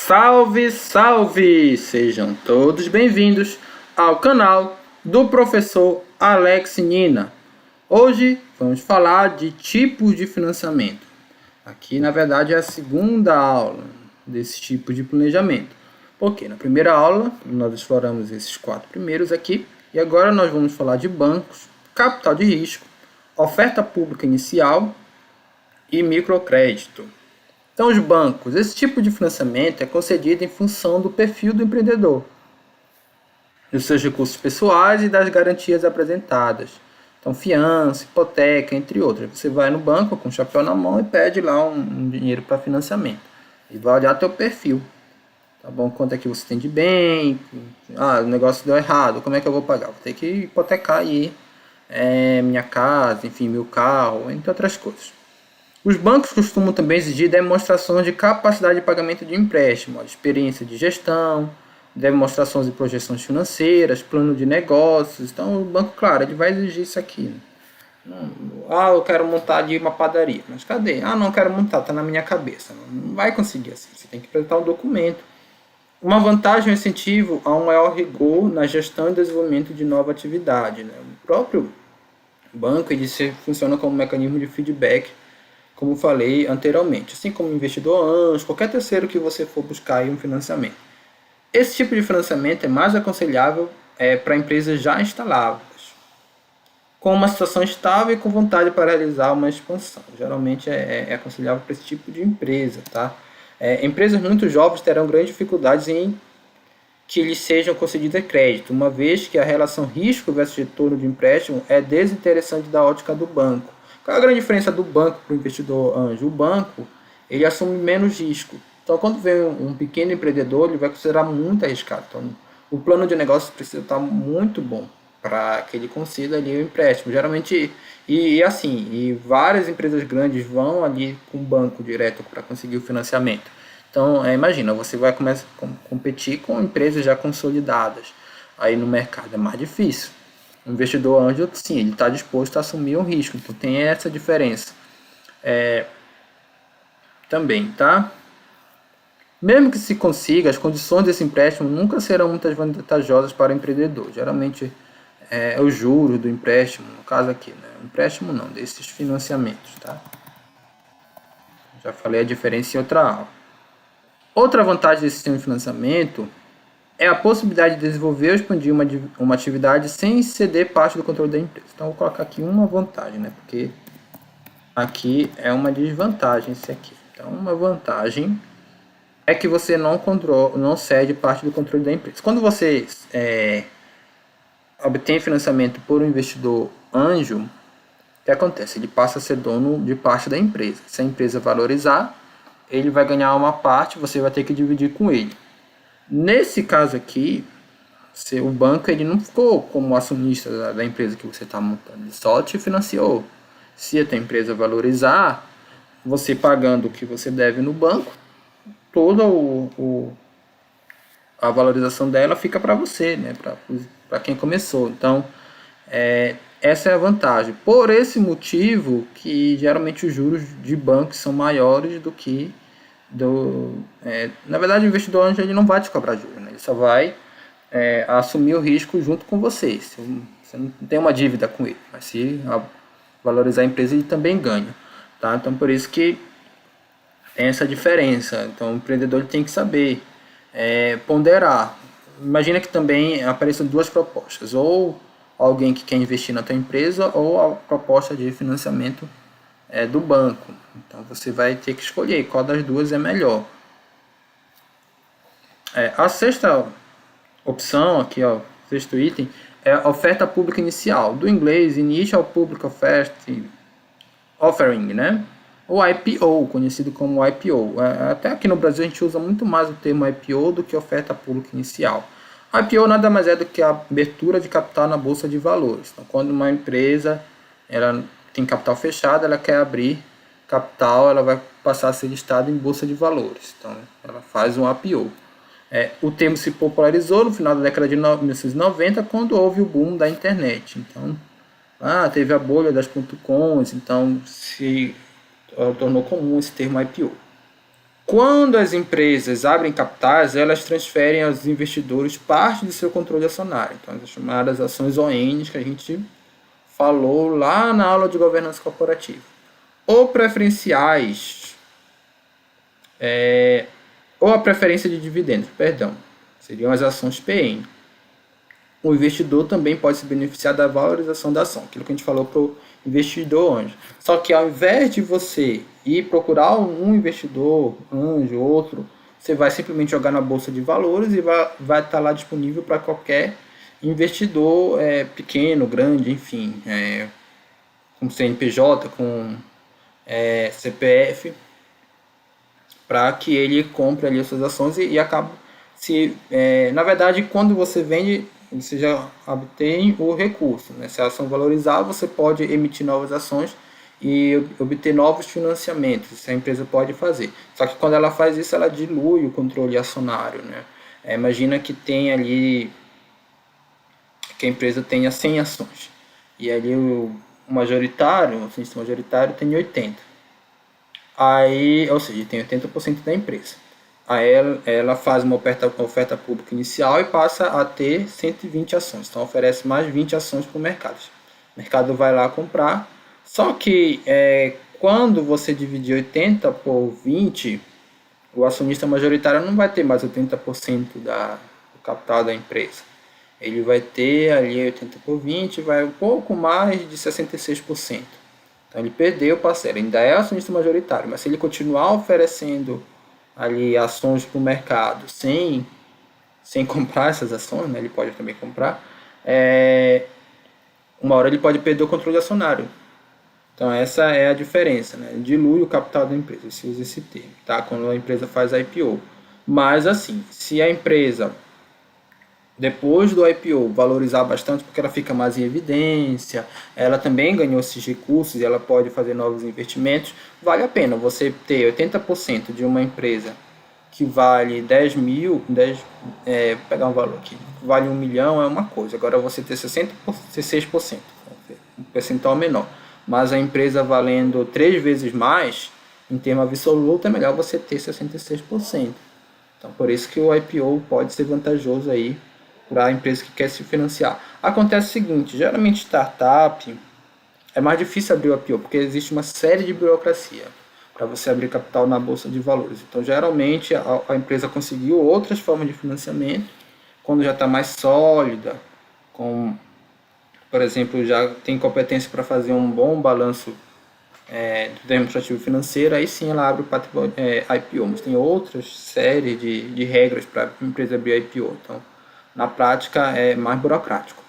Salve, salve! Sejam todos bem-vindos ao canal do professor Alex Nina. Hoje vamos falar de tipos de financiamento. Aqui, na verdade, é a segunda aula desse tipo de planejamento. Porque na primeira aula nós exploramos esses 4 primeiros aqui e agora nós vamos falar de bancos, capital de risco, oferta pública inicial e microcrédito. Então, os bancos, esse tipo de financiamento é concedido em função do perfil do empreendedor, dos seus recursos pessoais e das garantias apresentadas. Então, fiança, hipoteca, entre outras. Você vai no banco com o chapéu na mão e pede lá um dinheiro para financiamento. E vai olhar teu perfil. Tá bom? Quanto é que você tem de bem? Ah, o negócio deu errado. Como é que eu vou pagar? Vou ter que hipotecar aí minha casa, enfim, meu carro, entre outras coisas. Os bancos costumam também exigir demonstrações de capacidade de pagamento de empréstimo, de experiência de gestão, demonstrações de projeções financeiras, plano de negócios. Então, o banco, claro, ele vai exigir isso aqui. Ah, eu quero montar ali uma padaria. Mas cadê? Ah, não quero montar, está na minha cabeça. Não vai conseguir assim. Você tem que apresentar um documento. Uma vantagem é o incentivo a um maior rigor na gestão e desenvolvimento de nova atividade. O próprio banco ele funciona como um mecanismo de feedback, como falei anteriormente, assim como investidor anjo, qualquer terceiro que você for buscar aí um financiamento. Esse tipo de financiamento é mais aconselhável para empresas já instaladas, com uma situação estável e com vontade para realizar uma expansão. Geralmente é aconselhável para esse tipo de empresa. Tá? Empresas muito jovens terão grandes dificuldades em que lhes sejam concedidas crédito, uma vez que a relação risco versus retorno de empréstimo é desinteressante da ótica do banco. Qual é a grande diferença do banco para o investidor anjo? O banco ele assume menos risco. Então, quando vem um pequeno empreendedor, ele vai considerar muito arriscado. Então, o plano de negócio precisa estar muito bom para que ele conceda ali o empréstimo. Geralmente, e várias empresas grandes vão ali com o banco direto para conseguir o financiamento. Então, imagina, você vai começar a competir com empresas já consolidadas. Aí no mercado é mais difícil. O investidor anjo, sim, ele está disposto a assumir um risco. Então, tem essa diferença. Também, tá? Mesmo que se consiga, as condições desse empréstimo nunca serão muito vantajosas para o empreendedor. Geralmente, os juros do empréstimo, no caso aqui, né? Empréstimo não, desses financiamentos, tá? Já falei a diferença em outra aula. Outra vantagem desse sistema de financiamento é a possibilidade de desenvolver ou expandir uma atividade sem ceder parte do controle da empresa. Então, eu vou colocar aqui uma vantagem, né? Porque aqui é uma desvantagem esse aqui. Então, uma vantagem é que você não cede parte do controle da empresa. Quando você obtém financiamento por um investidor anjo, o que acontece? Ele passa a ser dono de parte da empresa. Se a empresa valorizar, ele vai ganhar uma parte, você vai ter que dividir com ele. Nesse caso aqui, o banco ele não ficou como acionista da empresa que você está montando, ele só te financiou. Se a tua empresa valorizar, você pagando o que você deve no banco, toda a valorização dela fica para você, né? Para quem começou. Então, essa é a vantagem. Por esse motivo que geralmente os juros de bancos são maiores do que na verdade, o investidor anjo ele não vai te cobrar juros, né? Ele só vai assumir o risco junto com você. Você não tem uma dívida com ele, mas se valorizar a empresa, ele também ganha. Tá? Então, por isso que tem essa diferença. Então, o empreendedor ele tem que saber ponderar. Imagina que também apareçam 2 propostas, ou alguém que quer investir na tua empresa, ou a proposta de financiamento do banco. Então você vai ter que escolher qual das duas é melhor. A sexta opção aqui, ó, sexto item, é a oferta pública inicial, do inglês Initial Public Offering, né? Ou IPO, conhecido como IPO. Até aqui no Brasil a gente usa muito mais o termo IPO do que oferta pública inicial. IPO nada mais é do que a abertura de capital na bolsa de valores. Então, quando uma empresa ela tem capital fechado, ela quer abrir capital, ela vai passar a ser listada em bolsa de valores. Então, ela faz um IPO. O termo se popularizou no final da década de 1990, quando houve o boom da internet. Então, teve a bolha das .coms, então se tornou comum esse termo IPO. Quando as empresas abrem capitais, elas transferem aos investidores parte de seu controle acionário. Então, as chamadas ações ONs, que a gente falou lá na aula de governança corporativa. Ou preferenciais, ou a preferência de dividendos, perdão, seriam as ações PN. O investidor também pode se beneficiar da valorização da ação, aquilo que a gente falou para o investidor anjo. Só que ao invés de você ir procurar um investidor anjo, outro, você vai simplesmente jogar na bolsa de valores e vai estar lá disponível para qualquer investidor pequeno, grande, enfim, com CNPJ, com CPF, para que ele compre ali as suas ações e acabe na verdade, quando você vende, você já obtém o recurso, né? Se a ação valorizar, você pode emitir novas ações e obter novos financiamentos. Isso a empresa pode fazer. Só que quando ela faz isso, ela dilui o controle acionário, né? Imagina que tem ali, que a empresa tenha 100 ações e ali o acionista majoritário tem 80. Aí, ou seja, tem 80% da empresa. Aí ela faz uma oferta pública inicial e passa a ter 120 ações. Então oferece mais 20 ações para o mercado. O mercado vai lá comprar. Só que quando você dividir 80 por 20, o acionista majoritário não vai ter mais 80% do capital da empresa. Ele vai ter ali 80 por 20, vai um pouco mais de 66%. Então ele perdeu parcela, ainda é acionista majoritário, mas se ele continuar oferecendo ali ações para o mercado sem comprar essas ações, né, ele pode também comprar, uma hora ele pode perder o controle acionário. Então essa é a diferença, né? Dilui o capital da empresa, se usa esse termo, tá? Quando a empresa faz IPO. Mas assim, se a empresa depois do IPO valorizar bastante, porque ela fica mais em evidência, ela também ganhou esses recursos e ela pode fazer novos investimentos, vale a pena você ter 80% de uma empresa que vale 10 mil, pegar um valor aqui, vale 1 milhão é uma coisa, agora você ter 66%, um percentual menor, mas a empresa valendo 3 vezes mais, em termo absoluto, é melhor você ter 66%. Então, por isso que o IPO pode ser vantajoso aí para a empresa que quer se financiar. Acontece o seguinte, geralmente startup é mais difícil abrir o IPO, porque existe uma série de burocracia para você abrir capital na bolsa de valores. Então, geralmente a empresa conseguiu outras formas de financiamento quando já está mais sólida, por exemplo, já tem competência para fazer um bom balanço demonstrativo financeiro, aí sim ela abre o patrimônio IPO, mas tem outras séries de regras para a empresa abrir IPO. Então, na prática, é mais burocrático.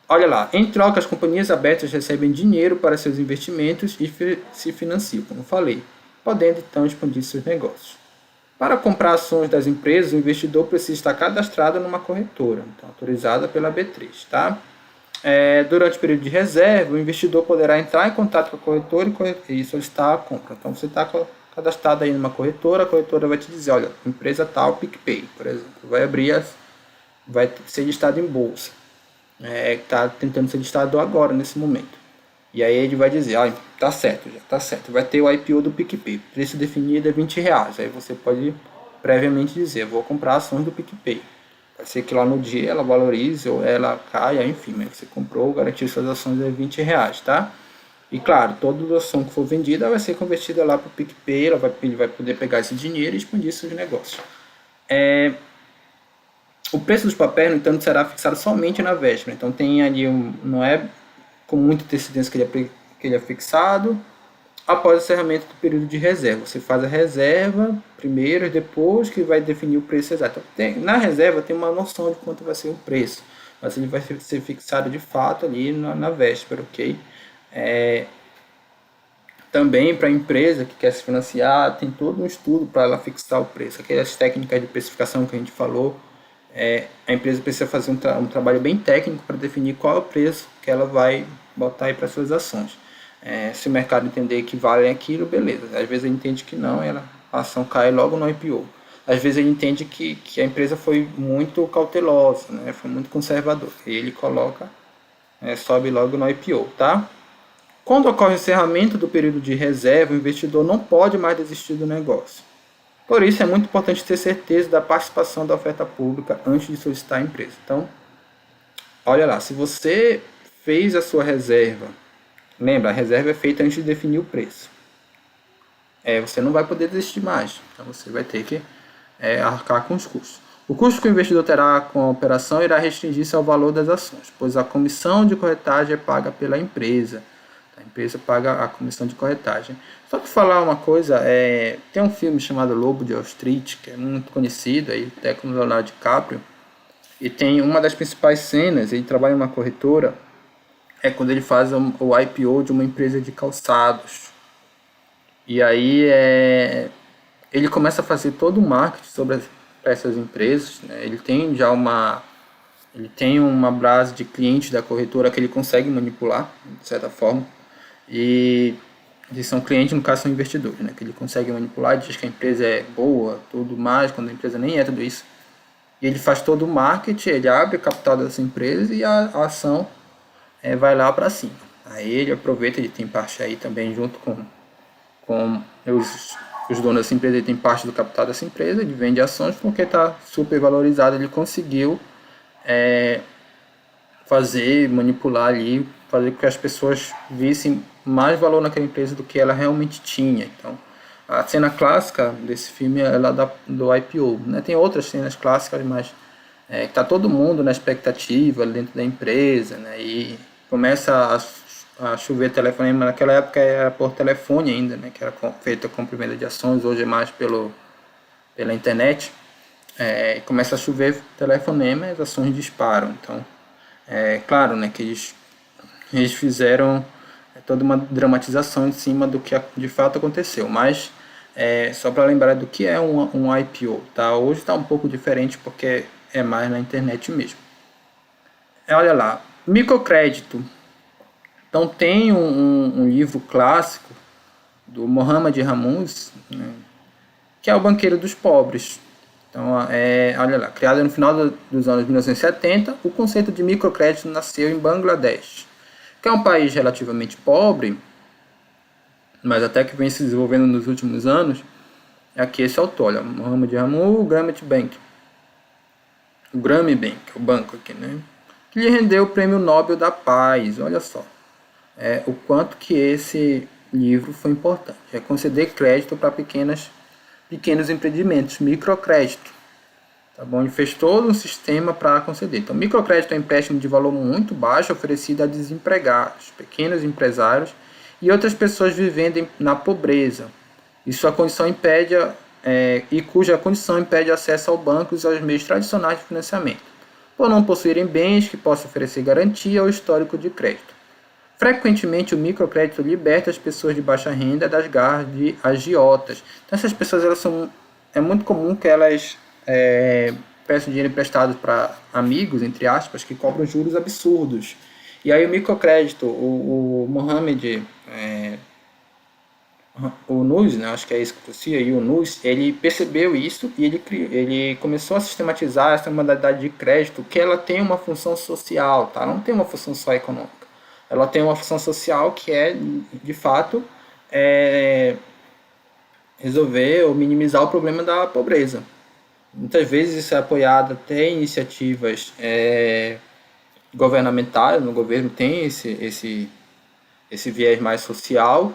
Olha lá, em troca, as companhias abertas recebem dinheiro para seus investimentos e se financiam, como falei, podendo então expandir seus negócios. Para comprar ações das empresas, o investidor precisa estar cadastrado numa corretora, então, autorizada pela B3, tá? Durante o período de reserva, o investidor poderá entrar em contato com a corretora e solicitar a compra. Então, você está cadastrado aí numa corretora, a corretora vai te dizer, olha, empresa tal, PicPay, por exemplo, vai ser listado em bolsa. Está tentando ser listado agora, nesse momento. E aí ele vai dizer, tá certo, já tá certo. Vai ter o IPO do PicPay, preço definido é R$20. Aí você pode previamente dizer, vou comprar ações do PicPay. Pode ser que lá no dia ela valorize ou ela caia, enfim, mas você comprou, garantiu suas ações é R$20, tá? E claro, toda ação que for vendida vai ser convertida lá para o PicPay, ele vai poder pegar esse dinheiro e expandir seus negócios. O preço dos papéis, no entanto, será fixado somente na véspera. Então tem ali não é com muita antecedência que ele é fixado. Após o encerramento do período de reserva, você faz a reserva primeiro e depois que vai definir o preço exato. Na reserva tem uma noção de quanto vai ser o preço, mas ele vai ser fixado de fato ali na véspera, ok? Também para a empresa que quer se financiar, tem todo um estudo para ela fixar o preço. Aquelas técnicas de precificação que a gente falou, a empresa precisa fazer um trabalho bem técnico para definir qual é o preço que ela vai botar aí para suas ações. Se o mercado entender que vale aquilo, beleza. Às vezes ele entende que não, a ação cai logo no IPO. Às vezes ele entende que a empresa foi muito cautelosa, né? Foi muito conservadora. E ele sobe logo no IPO, tá? Quando ocorre o encerramento do período de reserva, o investidor não pode mais desistir do negócio. Por isso, é muito importante ter certeza da participação da oferta pública antes de solicitar a empresa. Então, olha lá, se você fez a sua reserva, lembra, a reserva é feita antes de definir o preço. Você não vai poder desistir mais. Então, você vai ter que arcar com os custos. O custo que o investidor terá com a operação irá restringir-se ao valor das ações, pois a comissão de corretagem é paga pela empresa. A empresa paga a comissão de corretagem. Só que falar uma coisa, tem um filme chamado Lobo de Wall Street, que é muito conhecido, aí, até com o Leonardo DiCaprio, e tem uma das principais cenas, ele trabalha em uma corretora, é quando ele faz o IPO de uma empresa de calçados. E aí ele começa a fazer todo o marketing sobre essas empresas, né? Ele tem uma base de clientes da corretora que ele consegue manipular, de certa forma. E eles são clientes, no caso são investidores, né? Que ele consegue manipular, diz que a empresa é boa, tudo mais, quando a empresa nem é tudo isso. E ele faz todo o marketing, ele abre o capital dessa empresa e a ação vai lá para cima. Aí ele aproveita, ele tem parte aí também junto com os donos dessa empresa, ele tem parte do capital dessa empresa, ele vende ações porque está super valorizado, ele conseguiu manipular ali, fazer com que as pessoas vissem mais valor naquela empresa do que ela realmente tinha. Então, a cena clássica desse filme é lá do IPO, né? Tem outras cenas clássicas, mas está todo mundo na expectativa dentro da empresa, né? E começa a chover telefonema. Naquela época era por telefone ainda, né? Que era feita com venda de ações, hoje é mais pela internet. Começa a chover telefonema e as ações disparam. Então, claro, né, que eles fizeram toda uma dramatização em cima do que de fato aconteceu, mas só para lembrar do que é um IPO, tá? Hoje está um pouco diferente porque é mais na internet mesmo. Olha lá, microcrédito. Então tem um livro clássico do Mohamed Ramos, né, que é o Banqueiro dos Pobres. Então, olha lá, criado no final dos anos 1970, o conceito de microcrédito nasceu em Bangladesh, que é um país relativamente pobre, mas até que vem se desenvolvendo nos últimos anos. Aqui esse autor, olha, Mohamed Ramos, o Grameen Bank, o banco aqui, né? Que lhe rendeu o Prêmio Nobel da Paz, olha só. O quanto que esse livro foi importante. É conceder crédito para pequenos empreendimentos, microcrédito. Tá bom? Ele fez todo um sistema para conceder. Então, microcrédito é um empréstimo de valor muito baixo oferecido a desempregados, pequenos empresários e outras pessoas vivendo na pobreza. Cuja condição impede acesso ao banco e aos meios tradicionais de financiamento, por não possuírem bens que possam oferecer garantia ou histórico de crédito. Frequentemente, o microcrédito liberta as pessoas de baixa renda das garras de agiotas. Então, essas pessoas é muito comum que elas peçam dinheiro emprestado para amigos, entre aspas, que cobram juros absurdos. E aí o microcrédito, o Mohamed, o Nus, né, acho que é isso que pronuncia, e o Nus, ele percebeu isso e ele começou a sistematizar essa modalidade de crédito, que ela tem uma função social, tá? Não tem uma função só econômica. Ela tem uma função social que é, de fato, resolver ou minimizar o problema da pobreza. Muitas vezes isso é apoiado até em iniciativas governamentais, no governo tem esse viés mais social.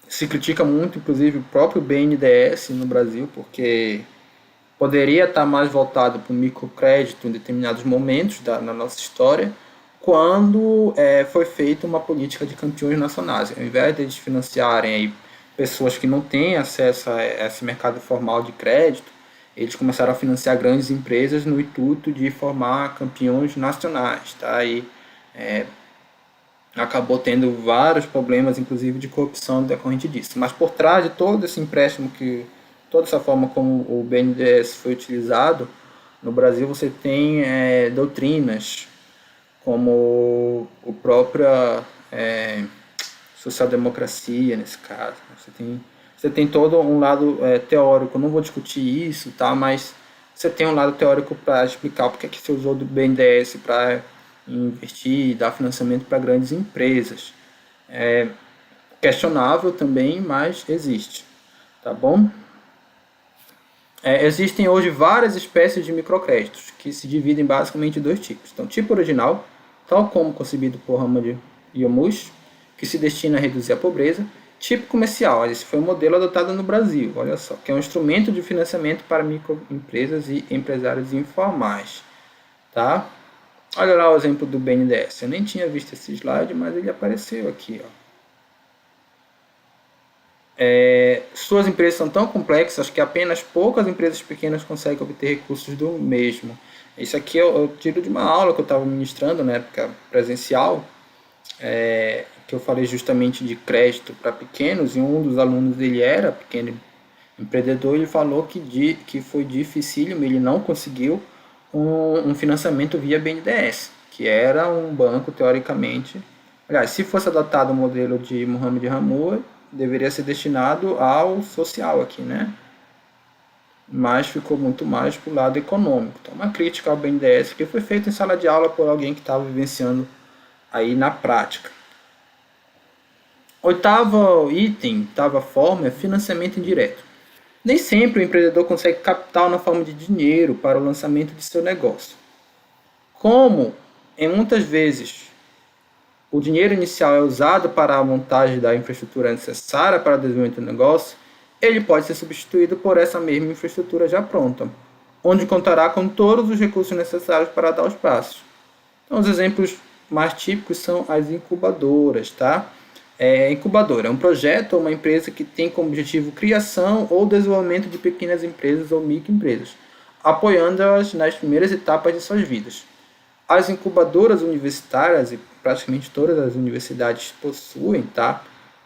Se critica muito, inclusive, o próprio BNDES no Brasil, porque poderia estar mais voltado para o microcrédito em determinados momentos na nossa história, quando foi feita uma política de campeões nacionais. Ao invés de eles financiarem aí pessoas que não têm acesso a esse mercado formal de crédito, eles começaram a financiar grandes empresas no intuito de formar campeões nacionais. Tá? E acabou tendo vários problemas, inclusive de corrupção decorrente disso. Mas por trás de todo esse empréstimo, toda essa forma como o BNDES foi utilizado, no Brasil você tem doutrinas como o próprio social-democracia, nesse caso. Você tem todo um lado teórico, não vou discutir isso, tá? Mas você tem um lado teórico para explicar porque que você usou do BNDES para investir e dar financiamento para grandes empresas. É questionável também, mas existe, tá bom? Existem hoje várias espécies de microcréditos, que se dividem basicamente em dois tipos. Então, tipo original, tal como concebido por Hamad Yamouche, que se destina a reduzir a pobreza. Tipo comercial, esse foi um modelo adotado no Brasil, olha só, que é um instrumento de financiamento para microempresas e empresários informais. Tá? Olha lá o exemplo do BNDES. Eu nem tinha visto esse slide, mas ele apareceu aqui. Ó. Suas empresas são tão complexas que apenas poucas empresas pequenas conseguem obter recursos do mesmo. Isso aqui eu tiro de uma aula que eu estava ministrando na época presencial, que eu falei justamente de crédito para pequenos, e um dos alunos dele era pequeno empreendedor. Ele falou que foi dificílimo, ele não conseguiu um financiamento via BNDES, que era um banco teoricamente. Aliás, se fosse adotado o modelo de Mohamed Hamoui, deveria ser destinado ao social aqui, né? Mas ficou muito mais para o lado econômico. Então, uma crítica ao BNDES que foi feita em sala de aula por alguém que estava vivenciando aí na prática. Oitavo item, oitava forma, é financiamento indireto. Nem sempre o empreendedor consegue capital na forma de dinheiro para o lançamento de seu negócio. Como, em muitas vezes, o dinheiro inicial é usado para a montagem da infraestrutura necessária para o desenvolvimento do negócio, ele pode ser substituído por essa mesma infraestrutura já pronta, onde contará com todos os recursos necessários para dar os passos. Então, os exemplos mais típicos são as incubadoras, tá? Incubadora é um projeto ou uma empresa que tem como objetivo criação ou desenvolvimento de pequenas empresas ou microempresas, apoiando-as nas primeiras etapas de suas vidas. As incubadoras universitárias, e praticamente todas as universidades possuem, tá?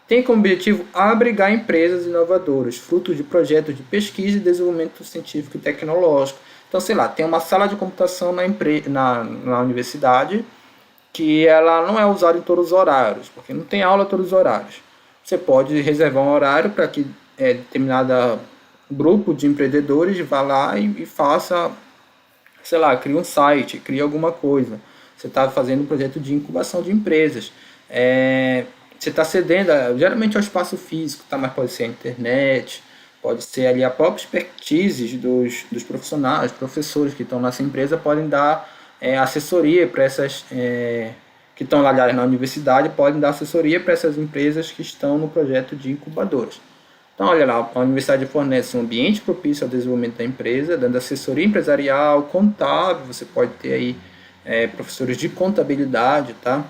Tem como objetivo abrigar empresas inovadoras, frutos de projetos de pesquisa e desenvolvimento científico e tecnológico. Então, sei lá, tem uma sala de computação na universidade que ela não é usada em todos os horários, porque não tem aula todos os horários. Você pode reservar um horário para que determinado grupo de empreendedores vá lá e faça, sei lá, cria um site, cria alguma coisa. Você está fazendo um projeto de incubação de empresas. Você está cedendo, geralmente é o espaço físico, tá? Mas pode ser a internet, pode ser ali a própria expertise dos profissionais, professores que estão nessa empresa podem dar assessoria para essas que estão lá na universidade, podem dar assessoria para essas empresas que estão no projeto de incubadoras. Então, olha lá, a universidade fornece um ambiente propício ao desenvolvimento da empresa, dando assessoria empresarial, contábil, você pode ter aí professores de contabilidade, tá?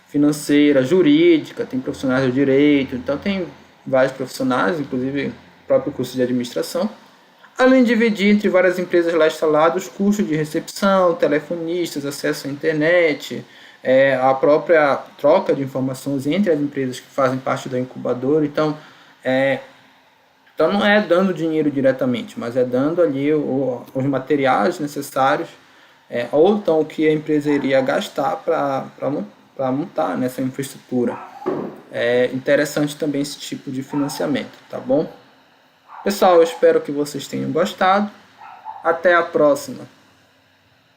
Financeira, jurídica, tem profissionais do direito, então tem vários profissionais, inclusive o próprio curso de administração, além de dividir entre várias empresas lá instaladas custos de recepção, telefonistas, acesso à internet, a própria troca de informações entre as empresas que fazem parte da incubadora. Então não é dando dinheiro diretamente, mas é dando ali os materiais necessários, ou então o que a empresa iria gastar para montar nessa infraestrutura. É interessante também esse tipo de financiamento, tá bom? Pessoal, eu espero que vocês tenham gostado. Até a próxima!